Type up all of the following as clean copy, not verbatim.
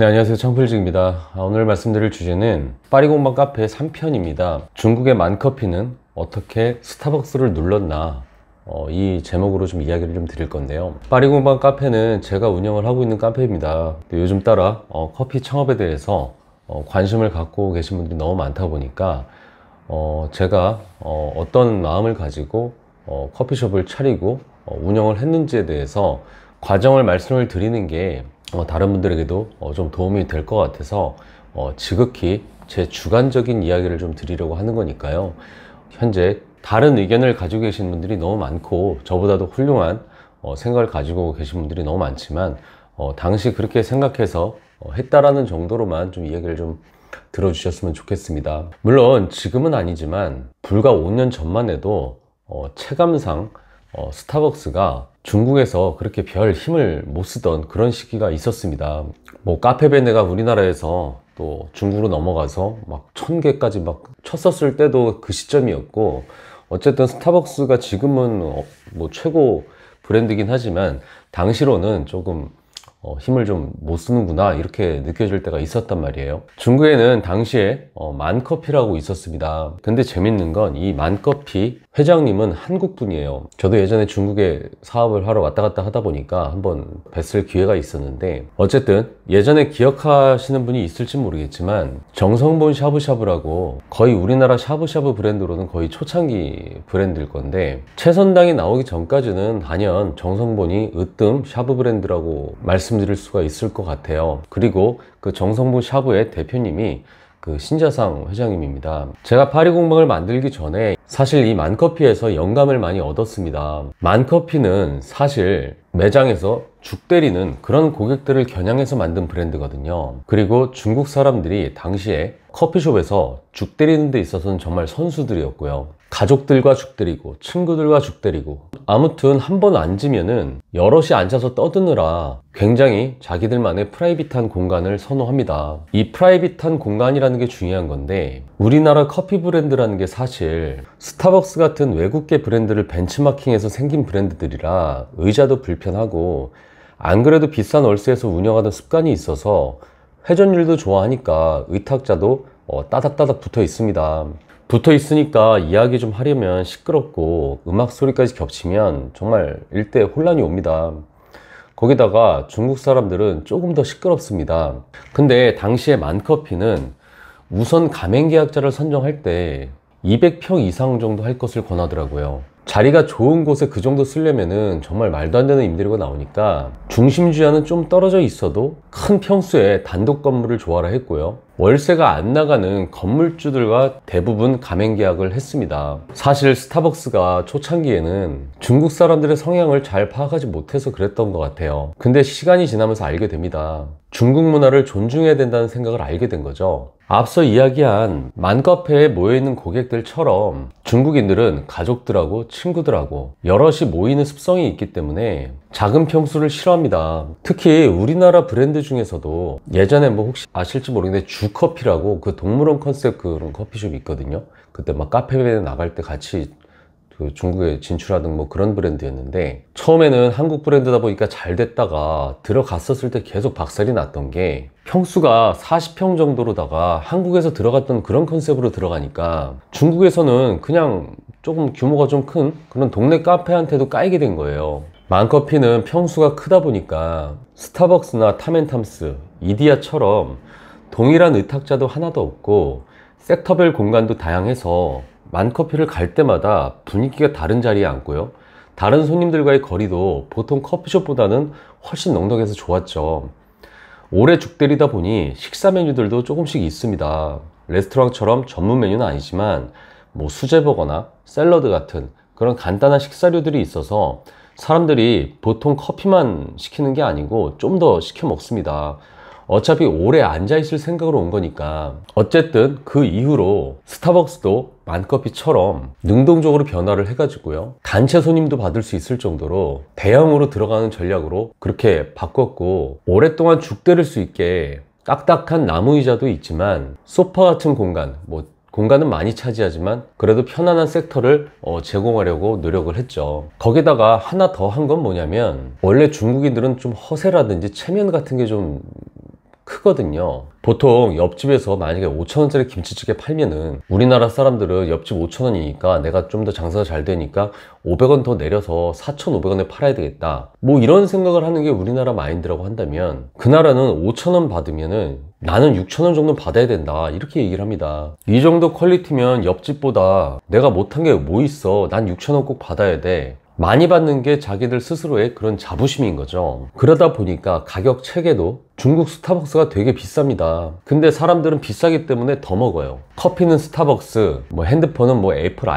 네, 안녕하세요. 창필직입니다. 오늘 말씀드릴 주제는 파리공방 카페 3편입니다. 중국의 만커피는 어떻게 스타벅스를 눌렀나, 이 제목으로 좀 이야기를 좀 드릴 건데요. 파리공방 카페는 제가 운영을 하고 있는 카페입니다. 요즘 따라 커피 창업에 대해서 관심을 갖고 계신 분들이 너무 많다 보니까 제가 어떤 마음을 가지고 커피숍을 차리고 운영을 했는지에 대해서 과정을 말씀을 드리는 게 다른 분들에게도 좀 도움이 될 것 같아서 지극히 제 주관적인 이야기를 좀 드리려고 하는 거니까요. 현재 다른 의견을 가지고 계신 분들이 너무 많고 저보다도 훌륭한 생각을 가지고 계신 분들이 너무 많지만 당시 그렇게 생각해서 했다라는 정도로만 좀 이야기를 좀 들어주셨으면 좋겠습니다. 물론 지금은 아니지만 불과 5년 전만 해도 체감상 스타벅스가 중국에서 그렇게 별 힘을 못 쓰던 그런 시기가 있었습니다. 뭐 카페베네가 우리나라에서 또 중국으로 넘어가서 막 1000개까지 막 쳤었을 때도 그 시점이었고, 어쨌든 스타벅스가 지금은 뭐 최고 브랜드긴 하지만 당시로는 조금 힘을 좀 못 쓰는구나 이렇게 느껴질 때가 있었단 말이에요. 중국에는 당시에 만커피라고 있었습니다. 근데 재밌는 건 이 만커피 회장님은 한국 분이에요. 저도 예전에 중국에 사업을 하러 왔다 갔다 하다 보니까 한번 뵀을 기회가 있었는데, 어쨌든 예전에 기억하시는 분이 있을지 모르겠지만 정성본 샤브샤브라고 거의 우리나라 샤브샤브 브랜드로는 거의 초창기 브랜드일 건데, 최선당이 나오기 전까지는 단연 정성본이 으뜸 샤브 브랜드라고 말씀드릴 수가 있을 것 같아요. 그리고 그 정성본 샤브의 대표님이 그 신자상 회장님입니다. 제가 파리공방을 만들기 전에 사실 이 만커피에서 영감을 많이 얻었습니다. 만커피는 사실 매장에서 죽 때리는 그런 고객들을 겨냥해서 만든 브랜드거든요. 그리고 중국 사람들이 당시에 커피숍에서 죽 때리는 데 있어서는 정말 선수들이었고요. 가족들과 죽 때리고 친구들과 죽 때리고, 아무튼 한 번 앉으면은 여럿이 앉아서 떠드느라 굉장히 자기들만의 프라이빗한 공간을 선호합니다. 이 프라이빗한 공간이라는 게 중요한 건데, 우리나라 커피 브랜드라는 게 사실 스타벅스 같은 외국계 브랜드를 벤치마킹해서 생긴 브랜드들이라 의자도 불편하고, 안 그래도 비싼 월세에서 운영하던 습관이 있어서 회전율도 좋아하니까 의탁자도 따닥따닥 붙어 있습니다. 붙어 있으니까 이야기 좀 하려면 시끄럽고 음악 소리까지 겹치면 정말 일대 혼란이 옵니다. 거기다가 중국 사람들은 조금 더 시끄럽습니다. 근데 당시에 만커피는 우선 가맹계약자를 선정할 때 200평 이상 정도 할 것을 권하더라고요. 자리가 좋은 곳에 그 정도 쓰려면은 정말 말도 안 되는 임대료가 나오니까 중심지와는 좀 떨어져 있어도 큰 평수의 단독 건물을 조화라 했고요. 월세가 안 나가는 건물주들과 대부분 가맹계약을 했습니다. 사실 스타벅스가 초창기에는 중국 사람들의 성향을 잘 파악하지 못해서 그랬던 것 같아요. 근데 시간이 지나면서 알게 됩니다. 중국 문화를 존중해야 된다는 생각을 알게 된 거죠. 앞서 이야기한 만카페에 모여있는 고객들처럼 중국인들은 가족들하고 친구들하고 여럿이 모이는 습성이 있기 때문에 작은 평수를 싫어합니다. 특히 우리나라 브랜드 중에서도 예전에 뭐 혹시 아실지 모르겠는데 주커피라고 그 동물원 컨셉 그런 커피숍이 있거든요. 그때 막 카페에 나갈 때 같이 그 중국에 진출하던 뭐 그런 브랜드였는데, 처음에는 한국 브랜드다 보니까 잘 됐다가 들어갔었을 때 계속 박살이 났던 게, 평수가 40평 정도로다가 한국에서 들어갔던 그런 컨셉으로 들어가니까 중국에서는 그냥 조금 규모가 좀 큰 그런 동네 카페한테도 까이게 된 거예요. 만커피는 평수가 크다 보니까 스타벅스나 탐앤탐스, 이디야처럼 동일한 의탁자도 하나도 없고 섹터별 공간도 다양해서 만커피를 갈 때마다 분위기가 다른 자리에 앉고요. 다른 손님들과의 거리도 보통 커피숍보다는 훨씬 넉넉해서 좋았죠. 오래 죽 때리다 보니 식사 메뉴들도 조금씩 있습니다. 레스토랑처럼 전문 메뉴는 아니지만 뭐 수제버거나 샐러드 같은 그런 간단한 식사류들이 있어서 사람들이 보통 커피만 시키는 게 아니고 좀 더 시켜 먹습니다. 어차피 오래 앉아있을 생각으로 온 거니까. 어쨌든 그 이후로 스타벅스도 만커피처럼 능동적으로 변화를 해가지고요, 단체 손님도 받을 수 있을 정도로 대형으로 들어가는 전략으로 그렇게 바꿨고, 오랫동안 죽 때릴 수 있게 딱딱한 나무 의자도 있지만 소파 같은 공간, 뭐 공간은 많이 차지하지만 그래도 편안한 섹터를 제공하려고 노력을 했죠. 거기다가 하나 더 한 건 뭐냐면, 원래 중국인들은 좀 허세라든지 체면 같은 게좀 크거든요. 보통 옆집에서 만약에 5,000원짜리 김치찌개 팔면은 우리나라 사람들은 옆집 5,000원이니까 내가 좀 더 장사가 잘 되니까 500원 더 내려서 4,500원에 팔아야 되겠다, 뭐 이런 생각을 하는 게 우리나라 마인드라고 한다면, 그 나라는 5,000원 받으면은 나는 6,000원 정도 받아야 된다, 이렇게 얘기를 합니다. 이 정도 퀄리티면 옆집보다 내가 못한 게 뭐 있어, 난 6,000원 꼭 받아야 돼, 많이 받는 게 자기들 스스로의 그런 자부심인 거죠. 그러다 보니까 가격 체계도 중국 스타벅스가 되게 비쌉니다. 근데 사람들은 비싸기 때문에 더 먹어요. 커피는 스타벅스, 뭐 핸드폰은 뭐 애플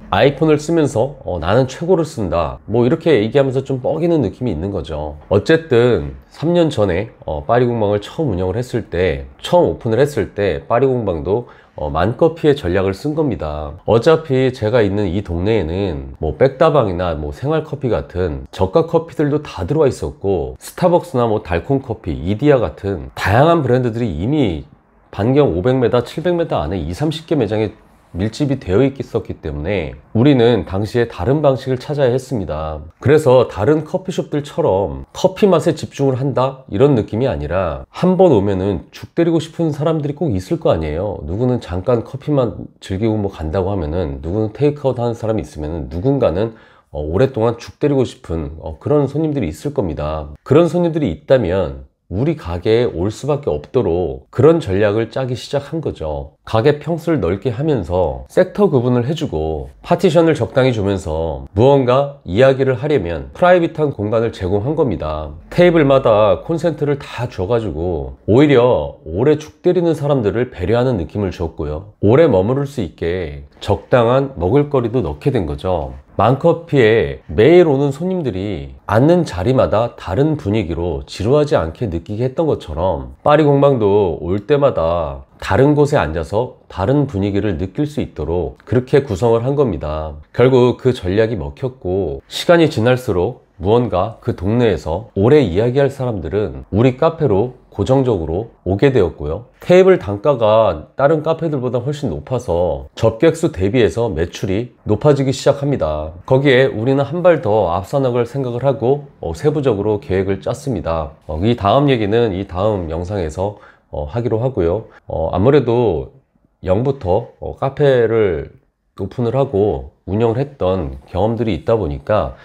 아이폰을 쓰면서 나는 최고를 쓴다, 뭐 이렇게 얘기하면서 좀 뻐기는 느낌이 있는 거죠. 어쨌든 3년 전에 파리공방을 처음 운영을 했을 때, 처음 오픈을 했을 때 파리공방도 만커피의 전략을 쓴 겁니다. 어차피 제가 있는 이 동네에는 뭐 백다방이나 뭐 생활커피 같은 저가 커피들도 다 들어와 있었고, 스타벅스나 뭐 달콤커피, 이디야 같은 다양한 브랜드들이 이미 반경 500m, 700m 안에 20, 30개 매장에 밀집이 되어 있었기 때문에 우리는 당시에 다른 방식을 찾아야 했습니다. 그래서 다른 커피숍들처럼 커피 맛에 집중을 한다, 이런 느낌이 아니라 한 번 오면은 죽 때리고 싶은 사람들이 꼭 있을 거 아니에요. 누구는 잠깐 커피만 즐기고 뭐 간다고 하면은, 누구는 테이크아웃 하는 사람이 있으면은, 누군가는 오랫동안 죽 때리고 싶은 그런 손님들이 있을 겁니다. 그런 손님들이 있다면 우리 가게에 올 수밖에 없도록 그런 전략을 짜기 시작한 거죠. 가게 평수를 넓게 하면서 섹터 구분을 해주고 파티션을 적당히 주면서 무언가 이야기를 하려면 프라이빗한 공간을 제공한 겁니다. 테이블마다 콘센트를 다 줘가지고 오히려 오래 죽 때리는 사람들을 배려하는 느낌을 줬고요, 오래 머무를 수 있게 적당한 먹을거리도 넣게 된 거죠. 만커피에 매일 오는 손님들이 앉는 자리마다 다른 분위기로 지루하지 않게 느끼게 했던 것처럼, 파리공방도 올 때마다 다른 곳에 앉아서 다른 분위기를 느낄 수 있도록 그렇게 구성을 한 겁니다. 결국 그 전략이 먹혔고, 시간이 지날수록 무언가 그 동네에서 오래 이야기할 사람들은 우리 카페로 고정적으로 오게 되었고요, 테이블 단가가 다른 카페들보다 훨씬 높아서 접객수 대비해서 매출이 높아지기 시작합니다. 거기에 우리는 한 발 더 앞서 나갈 생각을 하고 세부적으로 계획을 짰습니다. 이 다음 얘기는 이 다음 영상에서 하기로 하고요. 아무래도 0부터 카페를 오픈을 하고 운영을 했던 경험들이 있다 보니까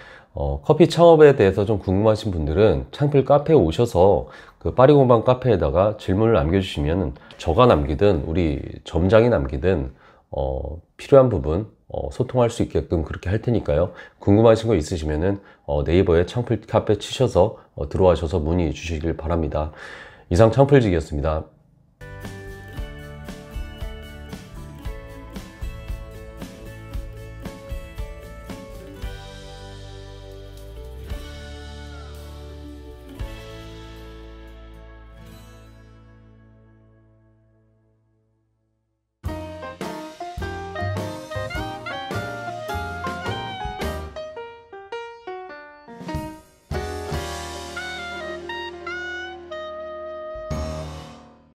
커피 창업에 대해서 좀 궁금하신 분들은 창필 카페에 오셔서 그 파리공방 카페에다가 질문을 남겨주시면 저가 남기든 우리 점장이 남기든 필요한 부분 소통할 수 있게끔 그렇게 할 테니까요. 궁금하신 거 있으시면은 네이버에 창필 카페 치셔서 들어와셔서 문의 주시길 바랍니다. 이상 창필직이었습니다.